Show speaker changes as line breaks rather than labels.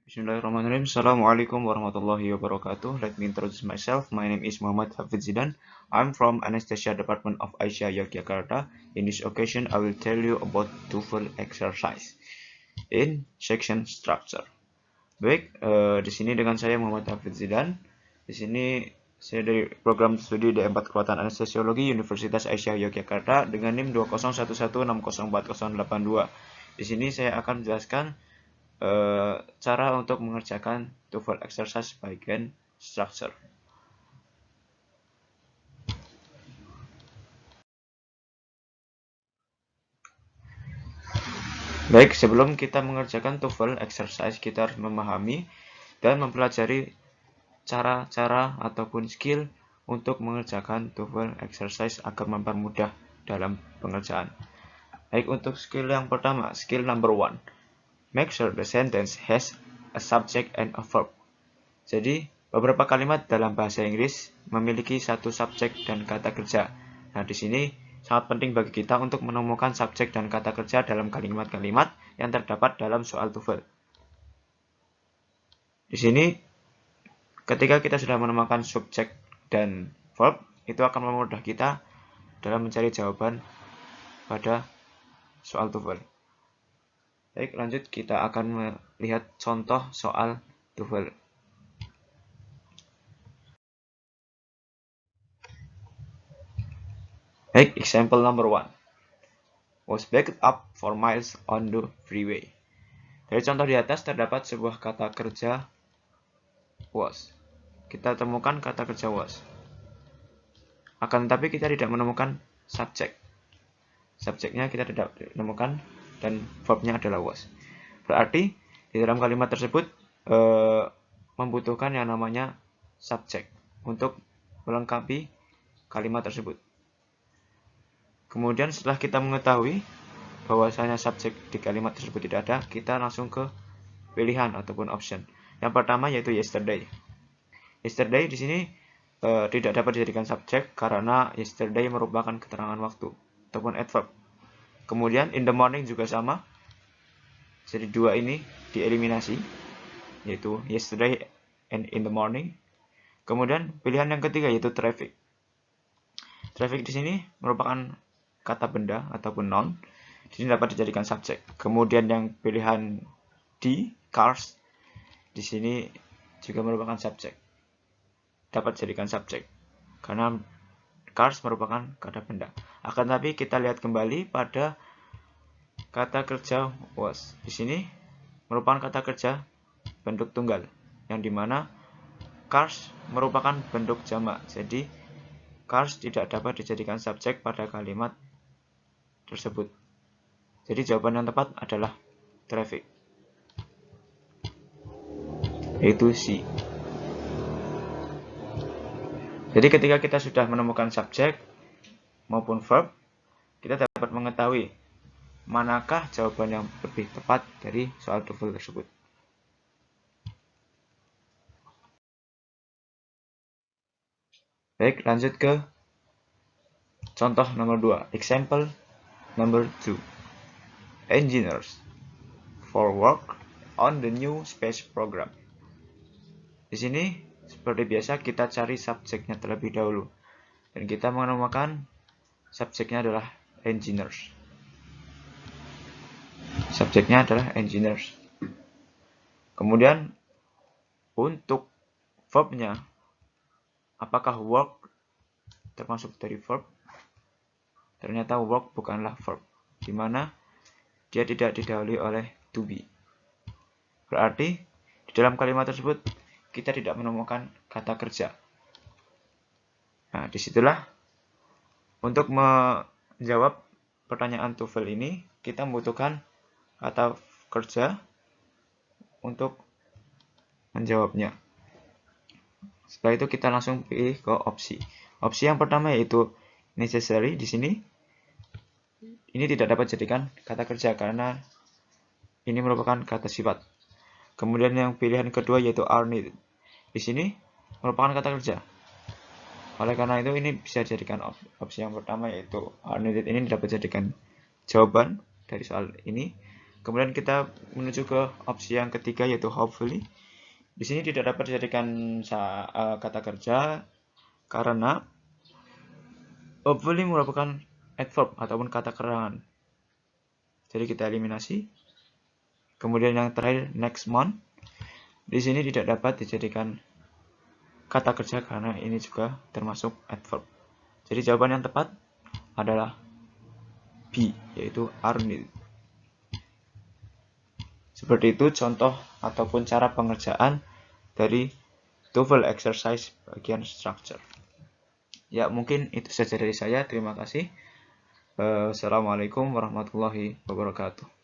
Bismillahirrahmanirrahim. Assalamualaikum warahmatullahi wabarakatuh. Let me introduce myself. My name is Muhammad Hafid Zidan. I'm from Anesthesia Department of Aisyah Yogyakarta. In this occasion, I will tell you about TOEFL exercise in section structure. Baik, di sini dengan saya Muhammad Hafid Zidan. Di sini saya dari program studi D4 Kekuatan Anestesiologi Universitas Aisyah Yogyakarta dengan NIM 2011604082. Di sini saya akan menjelaskan cara untuk mengerjakan TOEFL exercise bagian structure. Baik, sebelum kita mengerjakan TOEFL exercise, kita harus memahami dan mempelajari cara-cara ataupun skill untuk mengerjakan TOEFL exercise agar mempermudah dalam pengerjaan. Baik, untuk skill yang pertama, skill number 1. Make sure the sentence has a subject and a verb. Jadi, beberapa kalimat dalam bahasa Inggris memiliki satu subjek dan kata kerja. Nah, di sini sangat penting bagi kita untuk menemukan subjek dan kata kerja dalam kalimat-kalimat yang terdapat dalam soal TOEFL. Di sini, ketika kita sudah menemukan subjek dan verb, itu akan memudahkan kita dalam mencari jawaban pada soal TOEFL. Baik, lanjut kita akan melihat contoh soal TOEFL. Baik, example number 1. Was backed up for miles on the freeway. Dari contoh di atas terdapat sebuah kata kerja was. Kita temukan kata kerja was. Akan tetapi kita tidak menemukan subjek. Subjeknya kita tidak menemukan dan verbnya adalah was. Berarti di dalam kalimat tersebut membutuhkan yang namanya subjek untuk melengkapi kalimat tersebut. Kemudian setelah kita mengetahui bahwasanya subjek di kalimat tersebut tidak ada, kita langsung ke pilihan ataupun option. Yang pertama yaitu yesterday. Yesterday di sini tidak dapat dijadikan subjek karena yesterday merupakan keterangan waktu ataupun adverb. Kemudian in the morning juga sama. Jadi dua ini dieliminasi, yaitu yesterday and in the morning. Kemudian pilihan yang ketiga yaitu traffic. Traffic di sini merupakan kata benda ataupun noun. Di sini dapat dijadikan subjek. Kemudian yang pilihan D, cars, di sini juga merupakan subjek. Dapat dijadikan subjek karena cars merupakan kata benda. Akan tapi kita lihat kembali pada kata kerja was. Di sini merupakan kata kerja bentuk tunggal, yang dimana cars merupakan bentuk jamak. Jadi cars tidak dapat dijadikan subjek pada kalimat tersebut. Jadi jawaban yang tepat adalah traffic, yaitu C. Jadi ketika kita sudah menemukan subjek maupun verb, kita dapat mengetahui manakah jawaban yang lebih tepat dari soal TOEFL tersebut. Baik, lanjut ke contoh nomor 2. Example number 2. Engineers for work on the new space program. Di sini seperti biasa kita cari subjeknya terlebih dahulu. Dan kita menemukan subjeknya adalah engineers. Subjeknya adalah engineers. Kemudian untuk verbnya, apakah work termasuk dari verb? Ternyata work bukanlah verb, di mana dia tidak didahului oleh to be. Berarti di dalam kalimat tersebut kita tidak menemukan kata kerja. Nah, disitulah untuk menjawab pertanyaan TOEFL ini kita membutuhkan kata kerja untuk menjawabnya. Setelah itu kita langsung pilih ke opsi. Opsi yang pertama yaitu necessary. Di sini ini tidak dapat dijadikan kata kerja karena ini merupakan kata sifat. Kemudian yang pilihan kedua yaitu are needed. Di sini merupakan kata kerja. Oleh karena itu ini bisa dijadikan opsi yang pertama yaitu are needed ini dapat dijadikan jawaban dari soal ini. Kemudian kita menuju ke opsi yang ketiga, yaitu hopefully. Di sini tidak dapat dijadikan kata kerja karena hopefully merupakan adverb ataupun kata keterangan. Jadi kita eliminasi. Kemudian yang terakhir, next month. Di sini tidak dapat dijadikan kata kerja karena ini juga termasuk adverb. Jadi jawaban yang tepat adalah B, yaitu are need. Seperti itu contoh ataupun cara pengerjaan dari TOEFL exercise bagian structure. Ya, mungkin itu saja dari saya. Terima kasih. Assalamualaikum warahmatullahi wabarakatuh.